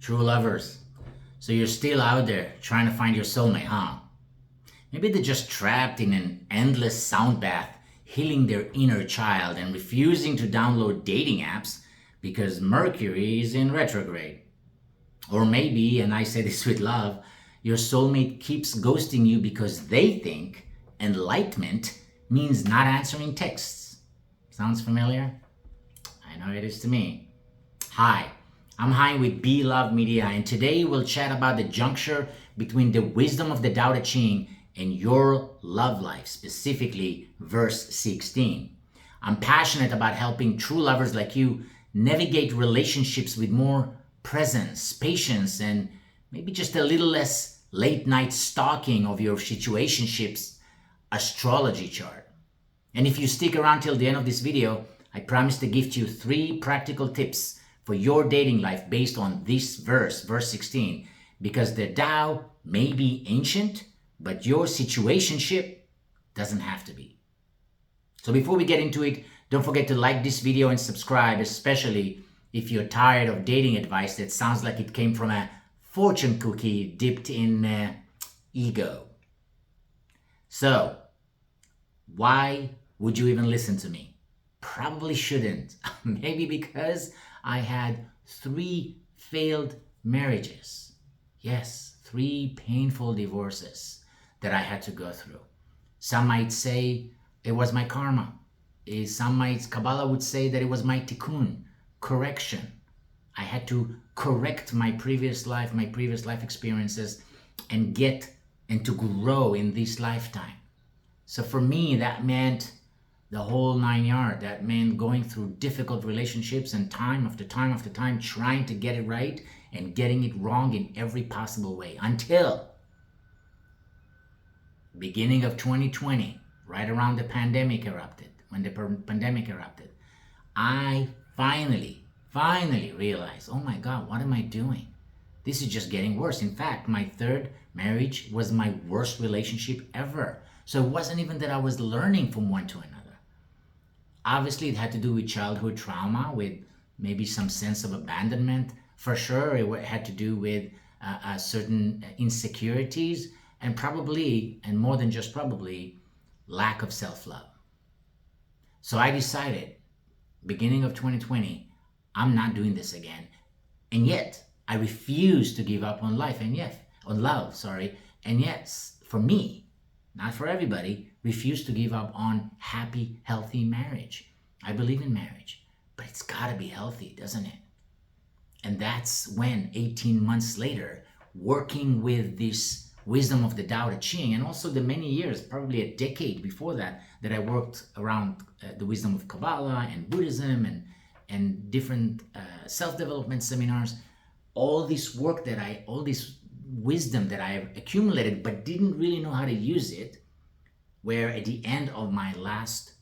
True lovers. So you're still out there trying to find your soulmate, huh? Maybe they're just trapped in an endless sound bath, healing their inner child and refusing to download dating apps because Mercury is in retrograde. Or maybe, and I say this with love, your soulmate keeps ghosting you because they think enlightenment means not answering texts. Sounds familiar? I know it is to me. Hi, I'm Haim with Be Love Media, and today we'll chat about the juncture between the wisdom of the Tao Te Ching and your love life, specifically verse 16. I'm passionate about helping true lovers like you navigate relationships with more presence, patience, and maybe just a little less late night stalking of your situationship's astrology chart. And if you stick around till the end of this video, I promise to gift you 3 practical tips for your dating life based on this verse 16, because the Tao may be ancient, but your situationship doesn't have to be. So before we get into it, don't forget to like this video and subscribe, especially if you're tired of dating advice that sounds like it came from a fortune cookie dipped in ego. So, why would you even listen to me? Probably shouldn't. Maybe because I had 3 failed marriages. Yes, 3 painful divorces that I had to go through. Some might say it was my karma. Kabbalah would say that it was my tikkun, correction. I had to correct my previous life experiences and to grow in this lifetime. So for me, that meant the whole 9 yards. That meant going through difficult relationships and time after time after time trying to get it right and getting it wrong in every possible way until beginning of 2020, right around the pandemic erupted. When the pandemic erupted, I finally realized, oh my God, what am I doing? This is just getting worse. In fact, my 3rd marriage was my worst relationship ever. So it wasn't even that I was learning from one to another. Obviously, it had to do with childhood trauma, with maybe some sense of abandonment. For sure, it had to do with certain insecurities, and probably, and more than just probably, lack of self-love. So I decided, beginning of 2020, I'm not doing this again. And yet, I refuse to give up on life, on love. And yes, for me, not for everybody, refuse to give up on happy, healthy marriage. I believe in marriage, but it's gotta be healthy, doesn't it? And that's when 18 months later, working with this wisdom of the Tao Te Ching, and also the many years, probably a decade before that I worked around the wisdom of Kabbalah and Buddhism and different self-development seminars, all this wisdom that I have accumulated but didn't really know how to use it, where at the end of my last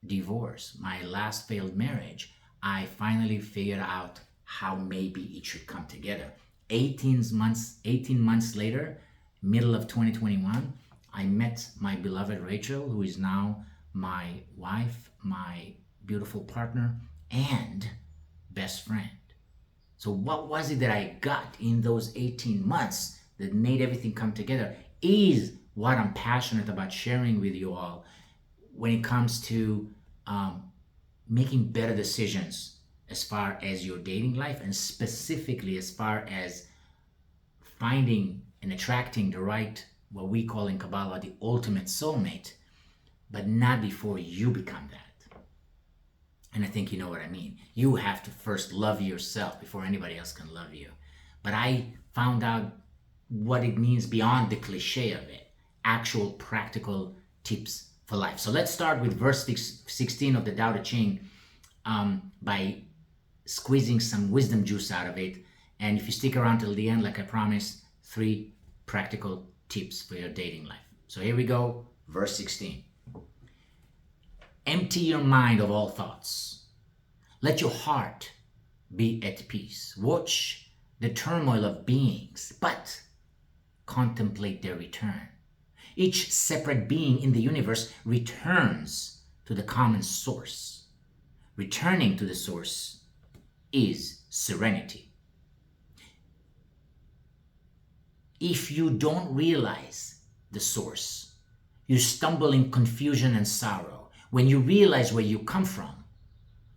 divorce, my last failed marriage, I finally figured out how maybe it should come together. 18 months later, middle of 2021, I met my beloved Rachel, who is now my wife, my beautiful partner, and best friend. So what was it that I got in those 18 months that made everything come together is what I'm passionate about sharing with you all when it comes to making better decisions as far as your dating life, and specifically as far as finding and attracting the right, what we call in Kabbalah, the ultimate soulmate, but not before you become that. And I think you know what I mean. You have to first love yourself before anybody else can love you. But I found out what it means beyond the cliche of it, actual practical tips for life. So let's start with verse 16 of the Tao Te Ching by squeezing some wisdom juice out of it. And if you stick around till the end, like I promised, 3 practical tips for your dating life. So here we go, verse 16. Empty your mind of all thoughts. Let your heart be at peace. Watch the turmoil of beings, but contemplate their return. Each separate being in the universe returns to the common source. Returning to the source is serenity. If you don't realize the source, you stumble in confusion and sorrow. When you realize where you come from,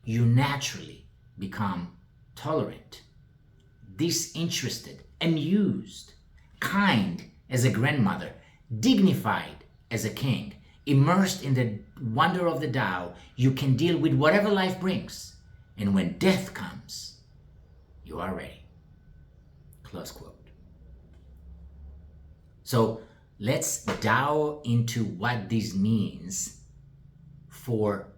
you naturally become tolerant, disinterested, amused, kind as a grandmother, dignified as a king. Immersed in the wonder of the Tao, you can deal with whatever life brings. And when death comes, you are ready. Close quote. So let's dive into what this means for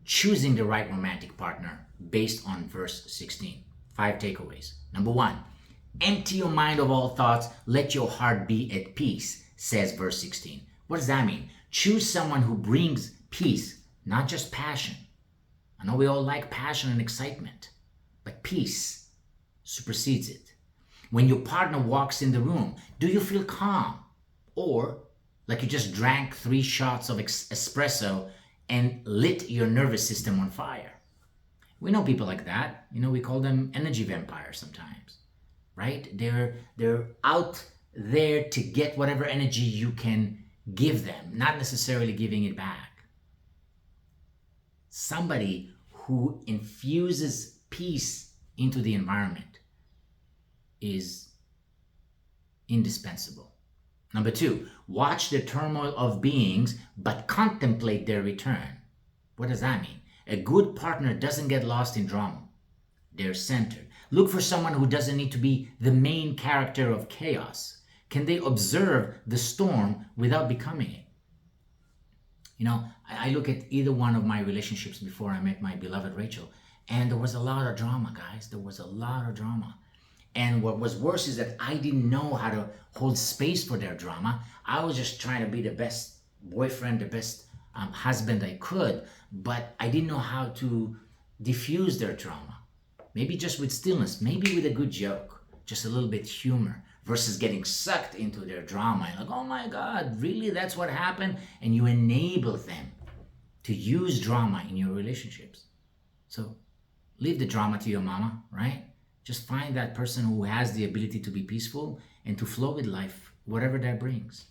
choosing the right romantic partner based on verse 16. 5 takeaways. Number 1, empty your mind of all thoughts, let your heart be at peace, says verse 16. What does that mean? Choose someone who brings peace, not just passion. I know we all like passion and excitement, but peace supersedes it. When your partner walks in the room, do you feel calm? Or like you just drank 3 shots of espresso and lit your nervous system on fire? We know people like that. We call them energy vampires sometimes, right? They're out there to get whatever energy you can give them, not necessarily giving it back. Somebody who infuses peace into the environment is indispensable. Number 2, watch the turmoil of beings, but contemplate their return. What does that mean? A good partner doesn't get lost in drama. They're centered. Look for someone who doesn't need to be the main character of chaos. Can they observe the storm without becoming it? I look at either one of my relationships before I met my beloved Rachel, and there was a lot of drama, guys. There was a lot of drama. And what was worse is that I didn't know how to hold space for their drama. I was just trying to be the best boyfriend, the best husband I could, but I didn't know how to diffuse their drama. Maybe just with stillness, maybe with a good joke, just a little bit humor, versus getting sucked into their drama and like, oh my God, really? That's what happened? And you enable them to use drama in your relationships. So leave the drama to your mama, right? Just find that person who has the ability to be peaceful and to flow with life, whatever that brings.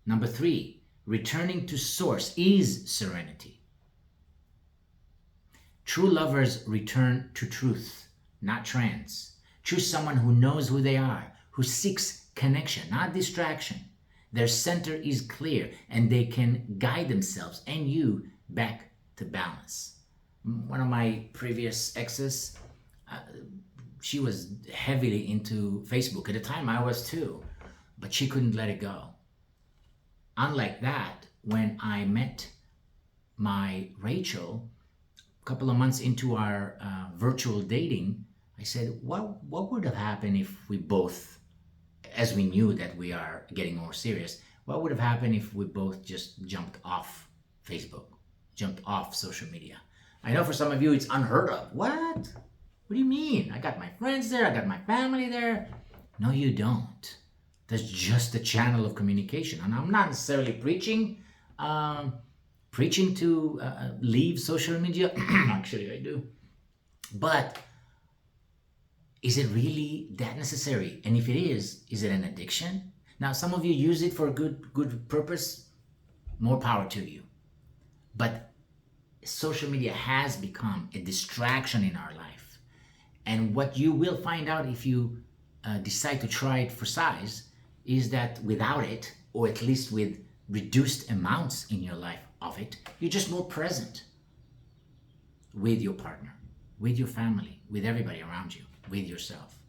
Number 3, returning to source is serenity. True lovers return to truth, not trance. Choose someone who knows who they are, who seeks connection, not distraction. Their center is clear and they can guide themselves and you back to balance. One of my previous exes, she was heavily into Facebook. At the time I was too, but she couldn't let it go. Unlike that, when I met my Rachel, a couple of months into our virtual dating, I said, what would have happened if we both, as we knew that we are getting more serious, what would have happened if we both just jumped off Facebook, jumped off social media? I know for some of you it's unheard of. What? What do you mean? I got my friends there, I got my family there. No, you don't. That's just a channel of communication. And I'm not necessarily preaching to leave social media. Actually, I do. But is it really that necessary? And if it is it an addiction? Now, some of you use it for a good purpose. More power to you. But social media has become a distraction in our life. And what you will find out if you decide to try it for size is that without it, or at least with reduced amounts in your life of it, you're just more present with your partner, with your family, with everybody around you, with yourself.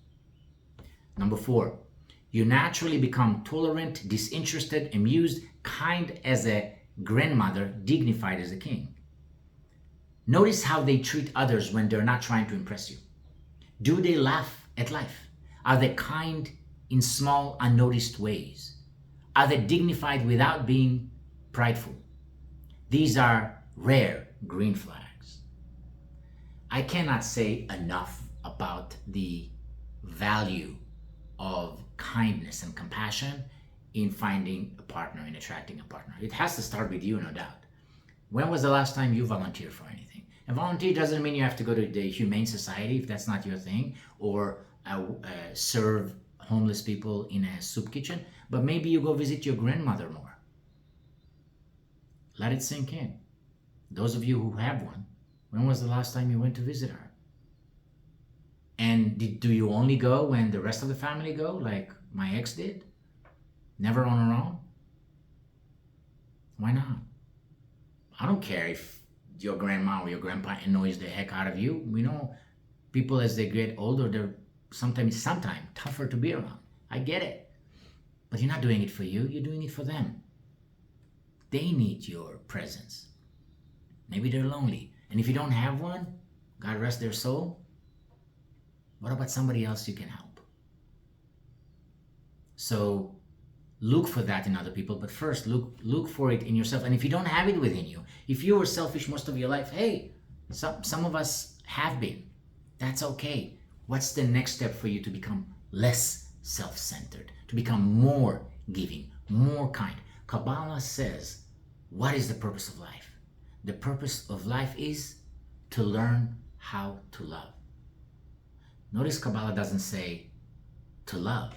Number 4, you naturally become tolerant, disinterested, amused, kind as a grandmother, dignified as a king. Notice how they treat others when they're not trying to impress you. Do they laugh at life? Are they kind in small, unnoticed ways? Are they dignified without being prideful? These are rare green flags. I cannot say enough about the value of kindness and compassion in finding a partner, in attracting a partner. It has to start with you, no doubt. When was the last time you volunteered for anything? A volunteer doesn't mean you have to go to the Humane Society if that's not your thing, or serve homeless people in a soup kitchen, but maybe you go visit your grandmother more. Let it sink in. Those of you who have one, when was the last time you went to visit her? And do you only go when the rest of the family go, like my ex did? Never on her own? Why not? I don't care if your grandma or your grandpa annoys the heck out of you. We know people as they get older, they're sometimes tougher to be around. I get it. But you're not doing it for you, you're doing it for them. They need your presence. Maybe they're lonely. And if you don't have one, God rest their soul, what about somebody else you can help? So look for that in other people, but first look for it in yourself. And if you don't have it within you, if you were selfish most of your life, hey, some of us have been. That's okay. What's the next step for you to become less self-centered, to become more giving, more kind? Kabbalah says, what is the purpose of life? The purpose of life is to learn how to love. Notice Kabbalah doesn't say to love,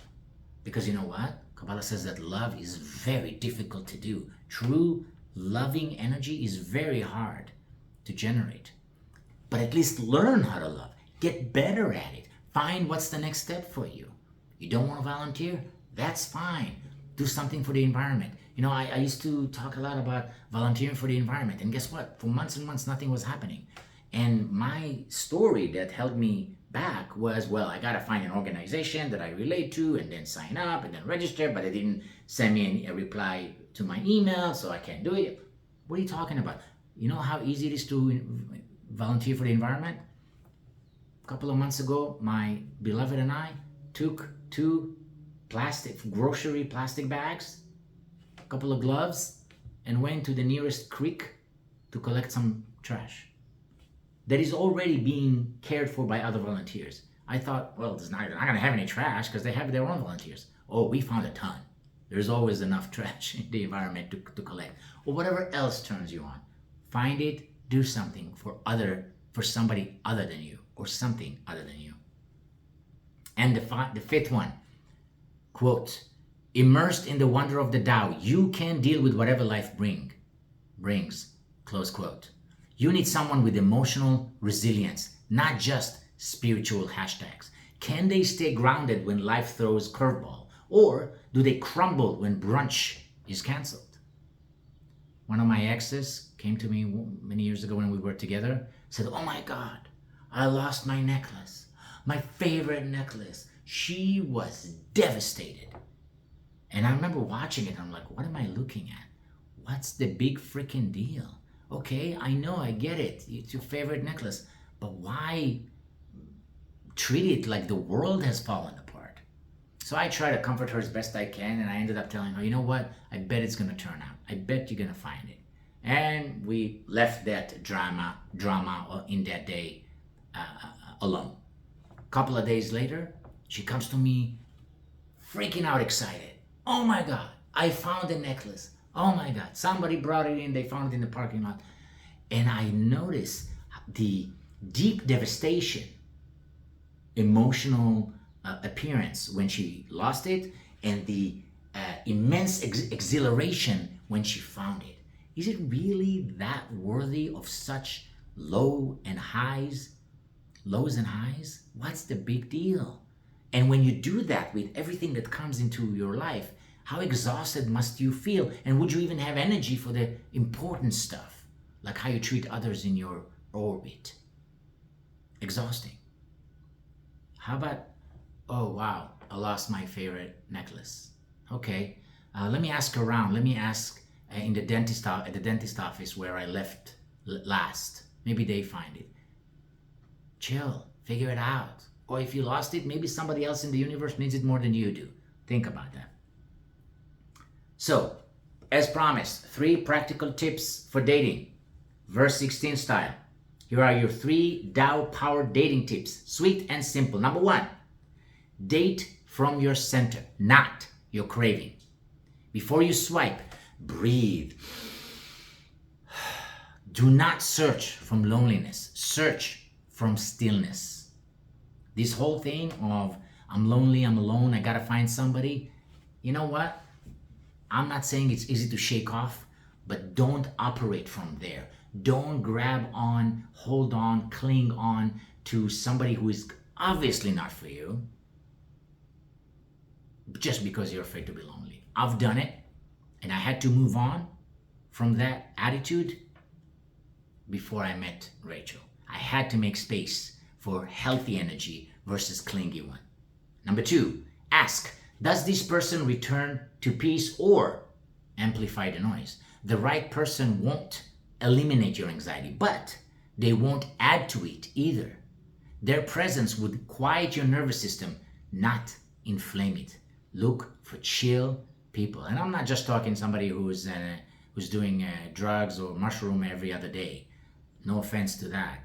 because you know what? Kabbalah says that love is very difficult to do. True loving energy is very hard to generate. But at least learn how to love. Get better at it. Find what's the next step for you. You don't want to volunteer? That's fine. Do something for the environment. You know, I used to talk a lot about volunteering for the environment. And guess what? For months and months, nothing was happening. And my story that held me back was, well, I got to find an organization that I relate to and then sign up and then register, but they didn't send me a reply to my email, so I can't do it. What are you talking about? You know how easy it is to volunteer for the environment? A couple of months ago, my beloved and I took 2 grocery plastic bags, a couple of gloves, and went to the nearest creek to collect some trash that is already being cared for by other volunteers. I thought, well, they're not going to have any trash because they have their own volunteers. Oh, we found a ton. There's always enough trash in the environment to collect. Or whatever else turns you on. Find it, do something for somebody other than you, or something other than you. And the fifth one, quote, immersed in the wonder of the Tao, you can deal with whatever life brings, close quote. You need someone with emotional resilience, not just spiritual hashtags. Can they stay grounded when life throws curveball? Or do they crumble when brunch is canceled? One of my exes came to me many years ago when we were together, said, oh my God, I lost my necklace, my favorite necklace. She was devastated. And I remember watching it, I'm like, what am I looking at? What's the big freaking deal? Okay, I know, I get it. It's your favorite necklace. But why treat it like the world has fallen apart? So I try to comfort her as best I can, and I ended up telling her, you know what? I bet it's going to turn out. I bet you're going to find it. And we left that drama in that day alone. A couple of days later, she comes to me freaking out excited. Oh my God, I found a necklace. Oh my God, somebody brought it in, they found it in the parking lot. And I noticed the deep devastation, emotional appearance when she lost it, and the immense exhilaration when she found it. Is it really that worthy of such lows and highs? What's the big deal? And when you do that with everything that comes into your life, how exhausted must you feel? And would you even have energy for the important stuff, like how you treat others in your orbit? Exhausting. How about, oh wow, I lost my favorite necklace. Okay, let me ask around. Let me ask at the dentist office where I left last. Maybe they find it. Chill, figure it out. Or if you lost it, maybe somebody else in the universe needs it more than you do. Think about that. So, as promised, 3 practical tips for dating, verse 16 style. Here are your 3 Tao-powered dating tips, sweet and simple. Number 1, date from your center, not your craving. Before you swipe, breathe. Do not search from loneliness. Search from stillness. This whole thing of I'm lonely, I'm alone, I gotta find somebody. You know what? I'm not saying it's easy to shake off, but don't operate from there. Don't grab on, hold on, cling on to somebody who is obviously not for you just because you're afraid to be lonely. I've done it, and I had to move on from that attitude before I met Rachel. I had to make space for healthy energy versus clingy one. Number 2, ask, does this person return to peace or amplify the noise? The right person won't eliminate your anxiety, but they won't add to it either. Their presence would quiet your nervous system, not inflame it. Look for chill people. And I'm not just talking somebody who's doing drugs or mushroom every other day. No offense to that.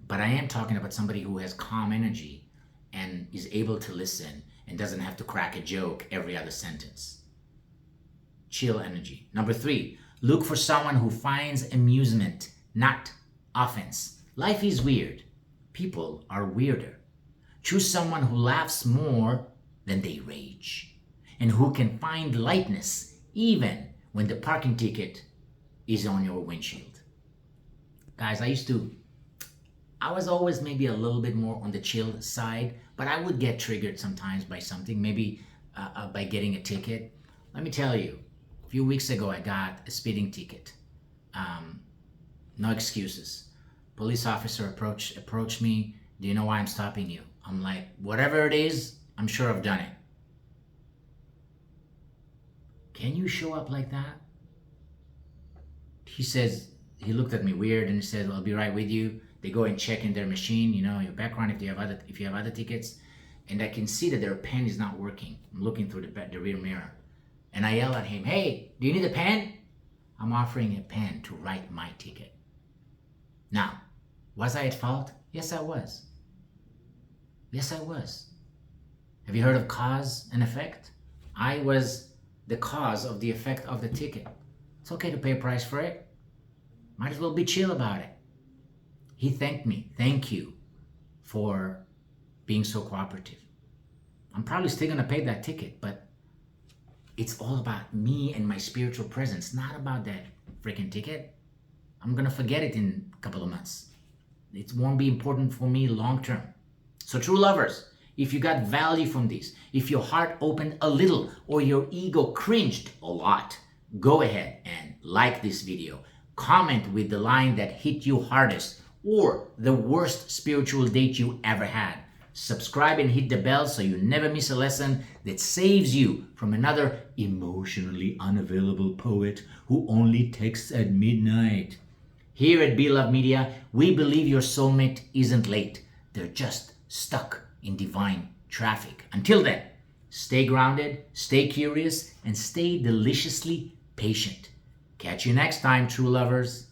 But I am talking about somebody who has calm energy and is able to listen and doesn't have to crack a joke every other sentence. Chill energy. Number 3, look for someone who finds amusement, not offense. Life is weird. People are weirder. Choose someone who laughs more than they rage and who can find lightness even when the parking ticket is on your windshield. Guys, I was always maybe a little bit more on the chill side, but I would get triggered sometimes by something, maybe by getting a ticket. Let me tell you, a few weeks ago, I got a speeding ticket. No excuses. Police officer approached me. Do you know why I'm stopping you? I'm like, whatever it is, I'm sure I've done it. Can you show up like that? He looked at me weird and he said, well, I'll be right with you. They go and check in their machine, your background if you have other tickets. And I can see that their pen is not working. I'm looking through the rear mirror. And I yell at him, hey, do you need a pen? I'm offering a pen to write my ticket. Now, was I at fault? Yes, I was. Yes, I was. Have you heard of cause and effect? I was the cause of the effect of the ticket. It's okay to pay a price for it. Might as well be chill about it. He thanked me. Thank you for being so cooperative. I'm probably still going to pay that ticket, but it's all about me and my spiritual presence, not about that freaking ticket. I'm going to forget it in a couple of months. It won't be important for me long term. So true lovers, if you got value from this, if your heart opened a little or your ego cringed a lot, go ahead and like this video. Comment with the line that hit you hardest or the worst spiritual date you ever had. Subscribe and hit the bell so you never miss a lesson that saves you from another emotionally unavailable poet who only texts at midnight. Here at Be Love Media, we believe your soulmate isn't late. They're just stuck in divine traffic. Until then, stay grounded, stay curious, and stay deliciously patient. Catch you next time, true lovers.